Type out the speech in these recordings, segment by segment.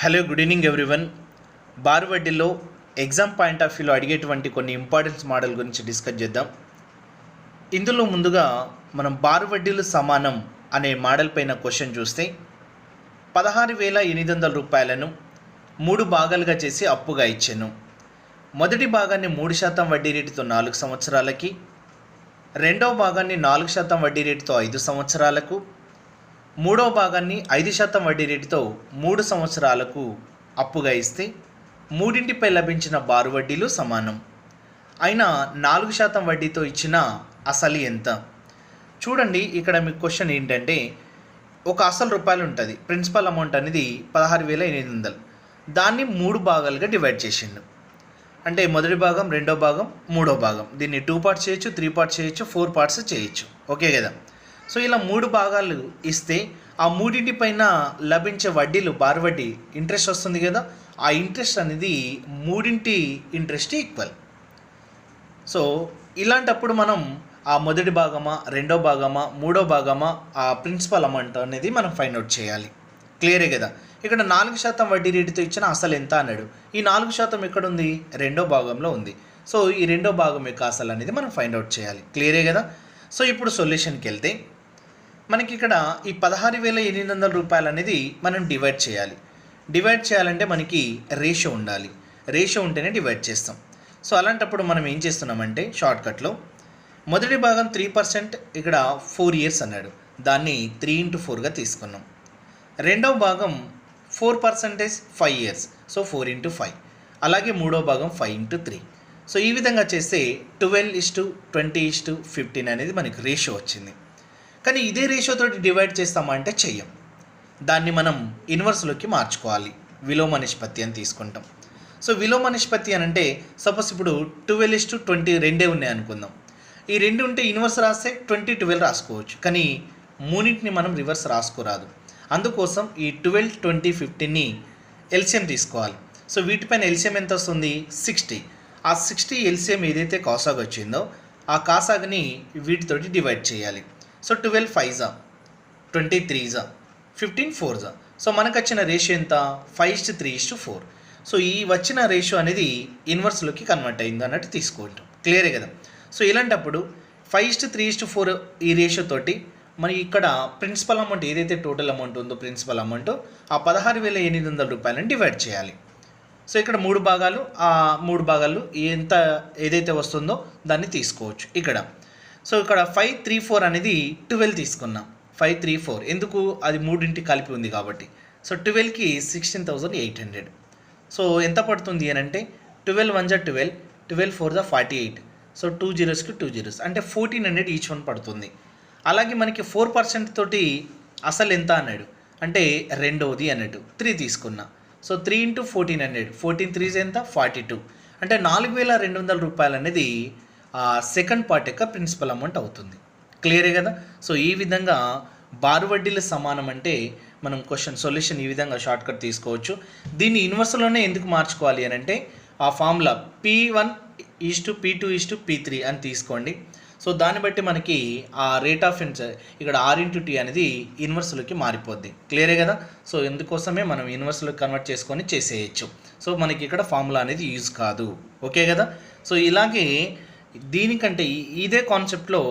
Hello good evening everyone. బార్ వడ్డీలో exam point of వ్యూలో అడిగేటువంటి కొన్ని ఇంపార్టెన్స్ మోడల్ గురించి డిస్కస్ చేద్దాం. ఇందులో ముందుగా మనం బార్ వడ్డీలు సమానం అనే మోడల్ పైన క్వశ్చన్ చూస్తే 16,800 రూపాయలను 3 భాగాలుగా చేసి అప్పుగా ఇచ్చాను. మొదటి భాగాన్ని 3% వడ్డీ రేటుతో 4 సంవత్సరాలకి, రెండవ భాగాన్ని 4% వడ్డీ రేటుతో 5 సంవత్సరాలకు, మూడవ భాగాన్ని 5% వడ్డీ రేటుతో 3 సంవత్సరాలకు అప్పుగా ఇస్తే మూడింటిపై లభించిన బారు వడ్డీలు సమానం. అయినా 4% వడ్డీతో ఇచ్చిన అసలు ఎంత? చూడండి, ఇక్కడ మీకు క్వశ్చన్ ఏంటంటే, ఒక అసలు రూపాయలు ఉంటుంది, ప్రిన్సిపల్ అమౌంట్ అనేది 16,800, దాన్ని 3 భాగాలుగా డివైడ్ చేసిండు. అంటే మొదటి భాగం, రెండో భాగం, మూడో భాగం. దీన్ని 2 పార్ట్స్ చేయొచ్చు, 3 పార్ట్స్ చేయొచ్చు, 4 పార్ట్స్ చేయొచ్చు. ఓకే కదా? సో ఇలా 3 భాగాలు ఇస్తే ఆ మూడింటి పైన లభించే వడ్డీలు, బార్ వడ్డీ ఇంట్రెస్ట్ వస్తుంది కదా, ఆ ఇంట్రెస్ట్ అనేది మూడింటి ఇంట్రెస్ట్ ఈక్వల్. సో ఇలాంటప్పుడు మనం ఆ మొదటి భాగమా, రెండో భాగమా, మూడో భాగమా, ఆ ప్రిన్సిపల్ అమౌంట్ అనేది మనం ఫైండ్ అవుట్ చేయాలి. క్లియరే కదా? ఇక్కడ 4% వడ్డీ రేటుతో ఇచ్చిన అసలు ఎంత అన్నాడు. ఈ 4% ఎక్కడుంది? రెండో భాగంలో ఉంది. సో ఈ రెండో భాగం యొక్క అసలు అనేది మనం ఫైండ్ అవుట్ చేయాలి. క్లియరే కదా? సో ఇప్పుడు సొల్యూషన్కి వెళ్తే మనకి ఇక్కడ ఈ 16,800 రూపాయలు అనేది మనం డివైడ్ చేయాలి. డివైడ్ చేయాలంటే మనకి రేషియో ఉండాలి. రేషియో ఉంటేనే డివైడ్ చేస్తాం. సో అలాంటప్పుడు మనం ఏం చేస్తున్నామంటే, షార్ట్కట్లో మొదటి భాగం 3%, ఇక్కడ 4 years అన్నాడు, దాన్ని 3 into 4గా తీసుకున్నాం. రెండవ భాగం 4% 5 years, సో 4 into 5. అలాగే మూడో భాగం 5 into 3. సో ఈ విధంగా చేస్తే 12:20:15 అనేది మనకి రేషియో వచ్చింది. కానీ ఇదే రేషియోతో డివైడ్ చేస్తామంటే చెయ్యం. దాన్ని మనం ఇన్వర్స్లోకి మార్చుకోవాలి. విలోమ నిష్పత్తి అని తీసుకుంటాం. సో విలోమ నిష్పత్తి అని అంటే, సపోజ్ ఇప్పుడు 12:20 రెండే ఉన్నాయి అనుకుందాం. ఈ రెండు ఉంటే ఇన్వర్స్ రాస్తే 20:12 రాసుకోవచ్చు. కానీ మూడింటిని మనం రివర్స్ రాసుకోరాదు. అందుకోసం ఈ 12:20:15ని ఎల్సిఎం తీసుకోవాలి. సో వీటిపైన ఎల్సిఎం ఎంత వస్తుంది? 60. ఆ 60 ఎల్సిఎం ఏదైతే కాసాగ్ వచ్చిందో ఆ కాసాగ్ని వీటితోటి డివైడ్ చేయాలి. So 12 5s 23s 15 4s. So మనకు వచ్చిన రేషియో ఎంత? 5:3:4. సో ఈ వచ్చిన రేషియో అనేది ఇన్వర్స్లోకి కన్వర్ట్ అయింది అన్నట్టు తీసుకుంటాం. క్లియరే కదా? సో ఇలాంటప్పుడు 5:3:4 ఈ రేషియో తోటి మరి ఇక్కడ ప్రిన్సిపల్ అమౌంట్ ఏదైతే టోటల్ అమౌంట్ ఉందో, ప్రిన్సిపల్ అమౌంట్ ఆ 16,800 రూపాయలని డివైడ్ చేయాలి. సో ఇక్కడ 3 భాగాలు, ఆ 3 భాగాలు ఎంత ఏదైతే వస్తుందో దాన్ని తీసుకోవచ్చు ఇక్కడ. సో ఇక్కడ 534 అనేది 12 తీసుకున్నాం. 534 ఎందుకు? అది మూడింటికి కలిపి ఉంది కాబట్టి. సో 12కి 16,800. సో ఎంత పడుతుంది అని అంటే 12 1 12, 12 4 48. సో 2 zeros కి 2 zeros అంటే 1400 ఈచ్ వన్ పడుతుంది. అలాగే మనకి 4% తోటి అసలు ఎంత అన్నాడు అంటే రెండవది అన్నట్టు 3 తీసుకున్నా. సో 3 into 1400, 14 3s ఎంత? 42. అంటే 4,200 రూపాయలు అనేది సెకండ్ పార్ట్ యొక్క ప్రిన్సిపల్ అమౌంట్ అవుతుంది. క్లియరే కదా? సో ఈ విధంగా బారు వడ్డీలు సమానం అంటే మనం క్వశ్చన్ సొల్యూషన్ ఈ విధంగా షార్ట్కట్ తీసుకోవచ్చు. దీన్ని ఇన్వర్స్లోనే ఎందుకు మార్చుకోవాలి అని అంటే, ఆ ఫార్ములా P1:P2:P3 అని తీసుకోండి. సో దాన్ని బట్టి మనకి ఆ రేట్ ఆఫ్ ఇంట్రెస్ట్ ఇక్కడ R/T అనేది ఇన్వర్స్లోకి మారిపోద్ది. క్లియరే కదా? సో ఎందుకోసమే మనం ఇన్వర్స్లోకి కన్వర్ట్ చేసుకొని చేసేయచ్చు. సో మనకి ఇక్కడ ఫార్ములా అనేది యూజ్ కాదు. ఓకే కదా? సో ఇలాగే దీనికంటే ఇదే కాన్సెప్ట్లో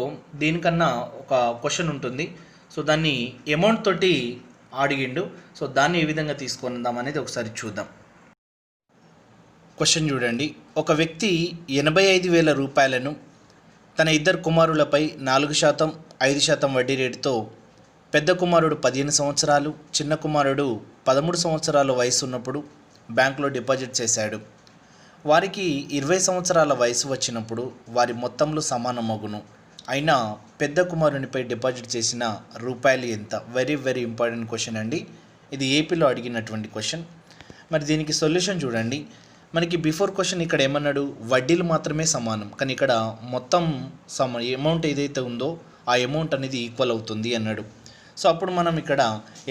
దీనికన్నా ఒక క్వశ్చన్ ఉంటుంది. సో దాన్ని అమౌంట్ తోటి అడిగిండు. సో దాన్ని ఏ విధంగా తీసుకుందాం అనేది ఒకసారి చూద్దాం. క్వశ్చన్ చూడండి. ఒక వ్యక్తి 85,000 రూపాయలను తన 2 కుమారులపై 4%, 5% వడ్డీ రేటుతో, పెద్ద కుమారుడు 15 సంవత్సరాలు, చిన్న కుమారుడు 13 సంవత్సరాల వయసు ఉన్నప్పుడు బ్యాంకులో డిపాజిట్ చేశాడు. వారికి 20 సంవత్సరాల వయసు వచ్చినప్పుడు వారి మొత్తంలో సమానమగును. అయినా పెద్ద కుమారునిపై డిపాజిట్ చేసిన రూపాయలు ఎంత? వెరీ వెరీ ఇంపార్టెంట్ క్వశ్చన్ అండి. ఇది ఏపీలో అడిగినటువంటి క్వశ్చన్. మరి దీనికి సొల్యూషన్ చూడండి. మనకి బిఫోర్ క్వశ్చన్ ఇక్కడ ఏమన్నాడు? వడ్డీలు మాత్రమే సమానం, కానీ ఇక్కడ మొత్తం అమౌంట్ ఏదైతే ఉందో ఆ అమౌంట్ అనేది ఈక్వల్ అవుతుంది అన్నాడు. సో అప్పుడు మనం ఇక్కడ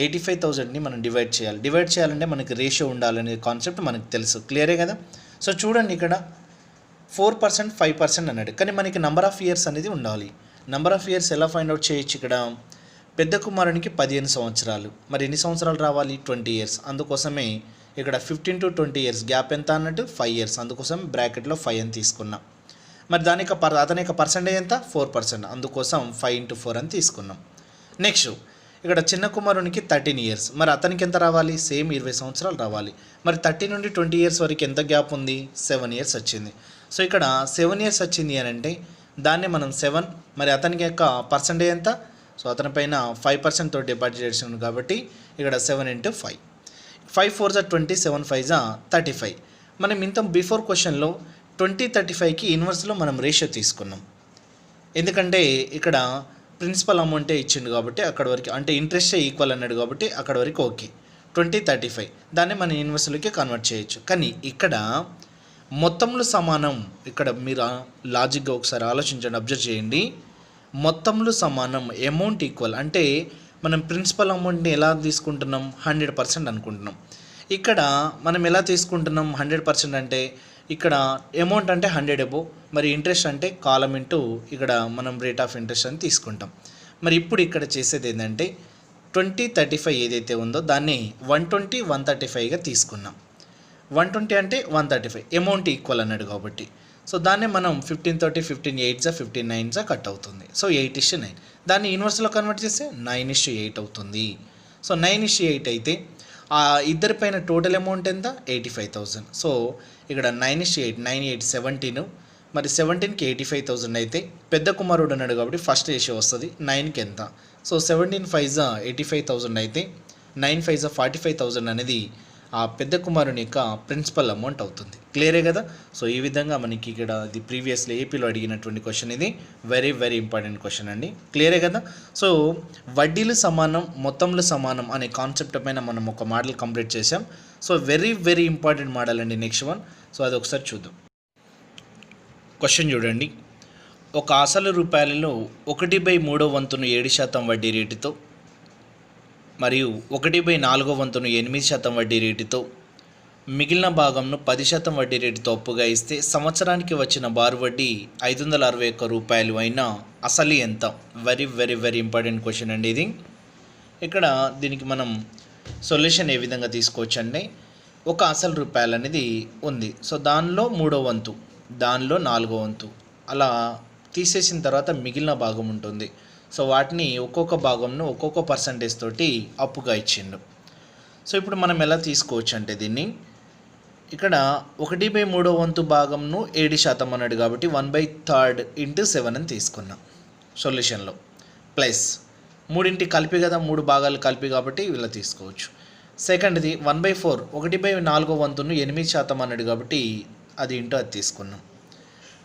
85,000ని మనం డివైడ్ చేయాలి. డివైడ్ చేయాలంటే మనకి రేషియో ఉండాలనే కాన్సెప్ట్ మనకు తెలుసు. క్లియరే కదా? సో చూడండి, ఇక్కడ 4% 5% అన్నాడు, కానీ మనకి నెంబర్ ఆఫ్ ఇయర్స్ అనేది ఉండాలి. నెంబర్ ఆఫ్ ఇయర్స్ ఎలా ఫైండ్ అవుట్ చేయొచ్చు? ఇక్కడ పెద్ద కుమారునికి 15 సంవత్సరాలు, మరి ఎన్ని సంవత్సరాలు రావాలి? 20 years. అందుకోసమే ఇక్కడ 15 to 20 ఇయర్స్ గ్యాప్ ఎంత అన్నట్టు 5 ఇయర్స్, అందుకోసం బ్రాకెట్లో 5 అని తీసుకున్నాం. మరి దాని యొక్క అతని యొక్క పర్సెంటేజ్ ఎంత 4%, అందుకోసం 5 into 4 అని తీసుకున్నాం. నెక్స్ట్ ఇక్కడ చిన్న కుమారునికి 13 ఇయర్స్, మరి అతనికి ఎంత రావాలి, సేమ్ 20 సంవత్సరాలు రావాలి. మరి 30 నుండి 20 ఇయర్స్ వరకు ఎంత గ్యాప్ ఉంది, 7 ఇయర్స్ వచ్చింది. సో ఇక్కడ 7 ఇయర్స్ వచ్చింది అని అంటే దాన్ని మనం 7, మరి అతనికి యొక్క పర్సెంటేజ్ ఎంత, సో అతని పైన 5% తోటి డిపాజిట్ చేసాను కాబట్టి ఇక్కడ 7 into 5, 5 4 = 20, 7 5 = 35. మనం ఇంత బిఫోర్ క్వశ్చన్లో 20-35కి ఇన్వర్స్లో మనం రేషియో తీసుకున్నాం, ఎందుకంటే ఇక్కడ ప్రిన్సిపల్ అమౌంటే ఇచ్చిండు కాబట్టి అక్కడ వరకు, అంటే ఇంట్రెస్టే ఈక్వల్ అన్నాడు కాబట్టి అక్కడ వరకు ఓకే. 20-35 దాన్ని మనం ఇన్వర్స్లోకి కన్వర్ట్ చేయొచ్చు. కానీ ఇక్కడ మొత్తంలో సమానం, ఇక్కడ మీరు లాజిక్గా ఒకసారి ఆలోచించండి, అబ్జర్వ్ చేయండి. మొత్తంలో సమానం, అమౌంట్ ఈక్వల్ అంటే మనం ప్రిన్సిపల్ అమౌంట్ని ఎలా తీసుకుంటున్నాం, 100% అనుకుంటున్నాం. ఇక్కడ మనం ఎలా తీసుకుంటున్నాం 100% అంటే ఇక్కడ అమౌంట్ అంటే 100 అబోవ్, మరి ఇంట్రెస్ట్ అంటే కాలం ఇంటూ ఇక్కడ మనం రేట్ ఆఫ్ ఇంట్రెస్ట్ అని తీసుకుంటాం. మరి ఇప్పుడు ఇక్కడ చేసేది ఏంటంటే 20-35 ఏదైతే ఉందో దాన్ని 120-135గా తీసుకున్నాం. 120 అంటే 135 అమౌంట్ ఈక్వల్ అన్నాడు కాబట్టి, సో దాన్ని మనం 15-30, 15 8 15 9 కట్ అవుతుంది. సో 8:9, దాన్ని ఇన్వర్స్లో కన్వర్ట్ చేస్తే 9:8 అవుతుంది. సో 9:8 అయితే ఆ ఇద్దరి పైన టోటల్ అమౌంట్ ఎంత, 85,000. సో ఇక్కడ 9:8, 9 8 17, మరి 17కి 85,000 అయితే పెద్ద కుమారుడు అన్నాడు కాబట్టి ఫస్ట్ రేషియో వస్తుంది. 9కి ఎంత, సో 17 5 85,000 అయితే 9 5 45,000 అనేది ఆ పెద్ద కుమారుని యొక్క ప్రిన్సిపల్ అమౌంట్ అవుతుంది. క్లియరే కదా. సో ఈ విధంగా మనకి ఇక్కడ ఇది ప్రీవియస్లీ ఏపీలో అడిగినటువంటి క్వశ్చన్, ఇది వెరీ వెరీ ఇంపార్టెంట్ క్వశ్చన్ అండి. క్లియరే కదా. సో వడ్డీలు సమానం మొత్తంలో సమానం అనే కాన్సెప్ట్ పైన మనం ఒక మోడల్ కంప్లీట్ చేసాం. So very very important model అండి. నెక్స్ట్ వన్, సో అది ఒకసారి చూద్దాం. క్వశ్చన్ చూడండి. ఒక అసలు రూపాయలలో 1/3 వంతును 7% వడ్డీ రేటుతో మరియు 1/4 వంతును 8% వడ్డీ రేటుతో మిగిలిన భాగంను 10% వడ్డీ రేటుతో అప్పుగా ఇస్తే సంవత్సరానికి వచ్చిన బారు వడ్డీ 561 రూపాయలు అయినా అసలు ఎంత? Very very very important question అండి ఇది. ఇక్కడ దీనికి మనం సొల్యూషన్ ఏ విధంగా తీసుకోవచ్చు అంటే, ఒక అసలు రూపాయలు అనేది ఉంది, సో దానిలో 3వ వంతు, దానిలో 4వ వంతు అలా తీసేసిన తర్వాత మిగిలిన భాగం ఉంటుంది. సో వాటిని ఒక్కొక్క భాగంను ఒక్కొక్క పర్సంటేజ్ తోటి అప్పుగా ఇచ్చిండు. సో ఇప్పుడు మనం ఎలా తీసుకోవచ్చు అంటే దీన్ని, ఇక్కడ 1/3 వంతు భాగంను 7% అన్నాడు కాబట్టి 1/3 × 7 అని తీసుకున్నాం సొల్యూషన్లో. ప్లస్ 3 కలిపి కదా, 3 భాగాలు కలిపి కాబట్టి ఇలా తీసుకోవచ్చు. సెకండ్ది 1/4, 1/4 వంతును 8% అన్నాడు కాబట్టి అది ఇంటూ అది తీసుకున్నాం.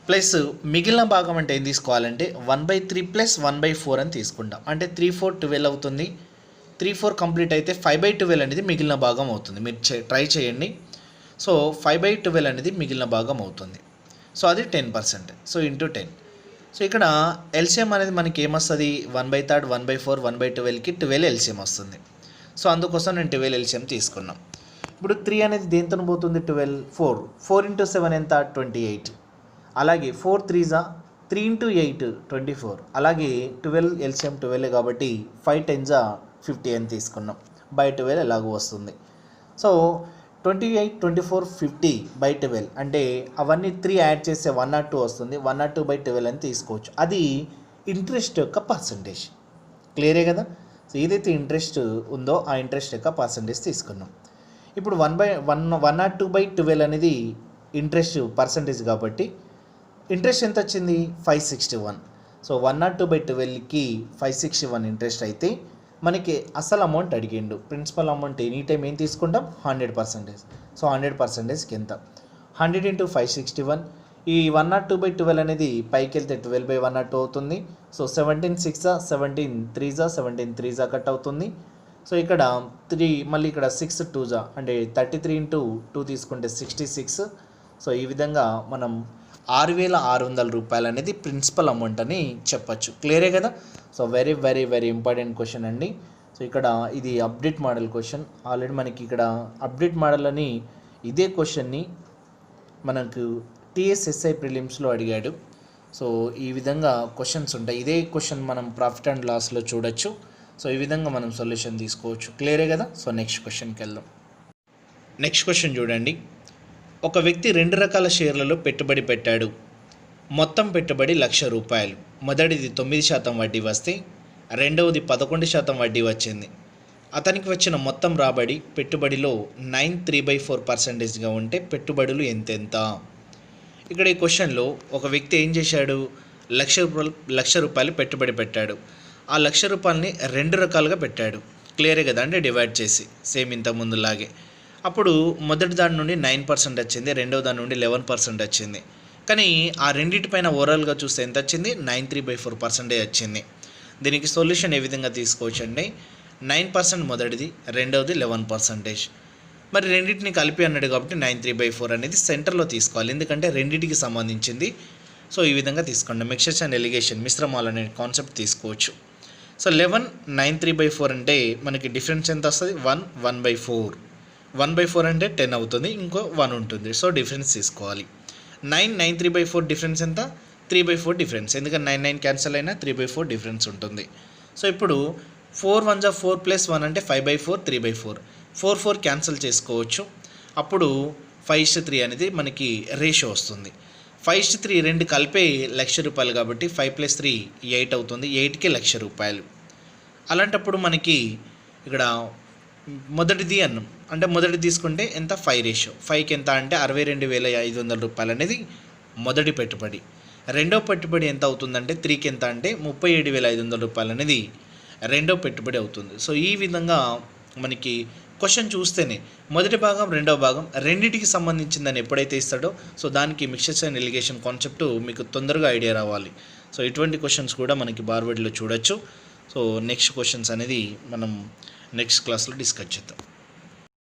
ప్లస్ మిగిలిన భాగం అంటే ఏం తీసుకోవాలంటే 1/3 + 1/4 అని తీసుకుంటాం. అంటే 3 4 12 అవుతుంది. 3 4 కంప్లీట్ అయితే 5/12 అనేది మిగిలిన భాగం అవుతుంది. మీరు ట్రై చేయండి. సో 5/12 అనేది మిగిలిన భాగం అవుతుంది. సో అది 10%. So into 10. సో ఇక్కడ ఎల్సిఎం అనేది మనకి ఏమొస్తుంది, 1/3 1/4 1/12కి 12 ఎల్సిఎం వస్తుంది. సో అందుకోసం నేను 12 ఎల్సిఎం తీసుకున్నాం. ఇప్పుడు 3 అనేది దేంతో పోతుంది, 12 4 × 7 ఎంత, 28. అలాగే 4 3s 3 × 8 24. అలాగే 12 ఎల్సిఎం 12 కాబట్టి 5 10s 50 అని తీసుకున్నాం. బై 12 ఎలాగో వస్తుంది. సో 28 24 50/12 అంటే అవన్నీ 3 యాడ్ చేస్తే 102 వస్తుంది. 102/12 అని తీసుకోవచ్చు. అది ఇంట్రెస్ట్ యొక్క పర్సంటేజ్. క్లియరే కదా. సో ఏదైతే ఇంట్రెస్ట్ ఉందో ఆ ఇంట్రెస్ట్ యొక్క పర్సంటేజ్ తీసుకున్నాం. ఇప్పుడు 102/12 అనేది ఇంట్రెస్ట్ పర్సంటేజ్ కాబట్టి ఇంట్రెస్ట్ ఎంత వచ్చింది, 561. సో 102/12కి 561 ఇంట్రెస్ట్ అయితే మనకి అసలు అమౌంట్ అడిగిండు. ప్రిన్సిపల్ అమౌంట్ ఎనీ టైం ఏం తీసుకుంటాం, 100%. సో 100%కి ఎంత, 100 × 561. ఈ 102/12 అనేది పైకి వెళ్తే 12/102 అవుతుంది. సో 17 6 17 3s 17 3s కట్ అవుతుంది. సో ఇక్కడ 3 మళ్ళీ ఇక్కడ 6 2s అంటే 33 × 2 తీసుకుంటే 66. సో ఈ విధంగా మనం 6,600 రూపాయలు అనేది ప్రిన్సిపల్ అమౌంట్ అని చెప్పచ్చు. క్లియరే కదా. So very very very important question అండి. సో ఇక్కడ ఇది అప్డేట్ మోడల్ క్వశ్చన్. ఆల్రెడీ మనకి ఇక్కడ అప్డేట్ మోడల్ అని ఇదే క్వశ్చన్ని మనకు టీఎస్ఎస్ఐ ప్రిలిమ్స్లో అడిగాడు. సో ఈ విధంగా క్వశ్చన్స్ ఉంటాయి. ఇదే క్వశ్చన్ మనం ప్రాఫిట్ అండ్ లాస్లో చూడొచ్చు. సో ఈ విధంగా మనం సొల్యూషన్ తీసుకోవచ్చు. క్లియరే కదా. సో నెక్స్ట్ క్వశ్చన్కి వెళ్దాం. నెక్స్ట్ క్వశ్చన్ చూడండి. ఒక వ్యక్తి 2 రకాల షేర్లలో పెట్టుబడి పెట్టాడు. మొత్తం పెట్టుబడి ₹1,00,000. మొదటిది 9% వడ్డీ వస్తే రెండవది 11% వడ్డీ వచ్చింది. అతనికి వచ్చిన మొత్తం రాబడి పెట్టుబడిలో 9.34%గా ఉంటే పెట్టుబడులు ఎంతెంత? ఇక్కడ ఈ క్వశ్చన్లో ఒక వ్యక్తి ఏం చేశాడు, ₹1,00,000 పెట్టుబడి పెట్టాడు. ఆ ₹1,00,000ని 2 రకాలుగా పెట్టాడు. క్లియరే కదా, అంటే డివైడ్ చేసి సేమ్ ఇంతకుముందులాగే. అప్పుడు మొదటి దాని నుండి 9% వచ్చింది, రెండవ దాని నుండి 11% వచ్చింది. కానీ ఆ రెండింటిపైన ఓవరాల్గా చూస్తే ఎంత వచ్చింది, 93/4% వచ్చింది. దీనికి సొల్యూషన్ ఏ విధంగా తీసుకోవచ్చు అంటే 9% మొదటిది, రెండవది 11%. మరి రెండింటిని కలిపి అన్నాడు కాబట్టి 93/4 అనేది సెంటర్లో తీసుకోవాలి, ఎందుకంటే రెండింటికి సంబంధించింది. సో ఈ విధంగా తీసుకోండి. మిక్చర్స్ అండ్ ఎలిగేషన్ మిశ్రమాలు అనే కాన్సెప్ట్ తీసుకోవచ్చు. సో 11 93/4 అంటే మనకి డిఫరెన్స్ ఎంత వస్తుంది, 1/4. 1/4 అంటే 10 అవుతుంది, ఇంకో 1 ఉంటుంది. సో డిఫరెన్స్ తీసుకోవాలి. 93/4 డిఫరెన్స్ ఎంత, 3/4 డిఫరెన్స్, ఎందుకంటే 9 క్యాన్సిల్ అయినా 3/4 డిఫరెన్స్ ఉంటుంది. సో ఇప్పుడు 4 1 4 + 1 అంటే 5/4 3/4. 4 క్యాన్సిల్ చేసుకోవచ్చు. అప్పుడు 5:3 అనేది మనకి రేషియో వస్తుంది. 5:3 రెండు కలిపే ₹1,00,000 కాబట్టి 5 + 3 8 అవుతుంది. 8కి ₹1,00,000. అలాంటప్పుడు మనకి ఇక్కడ మొదటిది అన్నం అంటే మొదటి తీసుకుంటే ఎంత, 5 రేషియో. 5కి ఎంత అంటే ₹62,500 అనేది మొదటి పెట్టుబడి. రెండో పెట్టుబడి ఎంత అవుతుందంటే 3కి ఎంత అంటే ₹37,500 అనేది రెండో పెట్టుబడి అవుతుంది. సో ఈ విధంగా మనకి క్వశ్చన్ చూస్తేనే మొదటి భాగం రెండో భాగం రెండింటికి సంబంధించిందని ఎప్పుడైతే ఇస్తాడో సో దానికి మిక్చర్స్ అండ్ ఎలిగేషన్ కాన్సెప్ట్ మీకు తొందరగా ఐడియా రావాలి. సో ఇటువంటి క్వశ్చన్స్ కూడా మనకి బార్వర్డ్లో చూడొచ్చు. సో నెక్స్ట్ క్వశ్చన్స్ అనేది మనం నెక్స్ట్ క్లాస్లో డిస్కస్ చేద్దాం.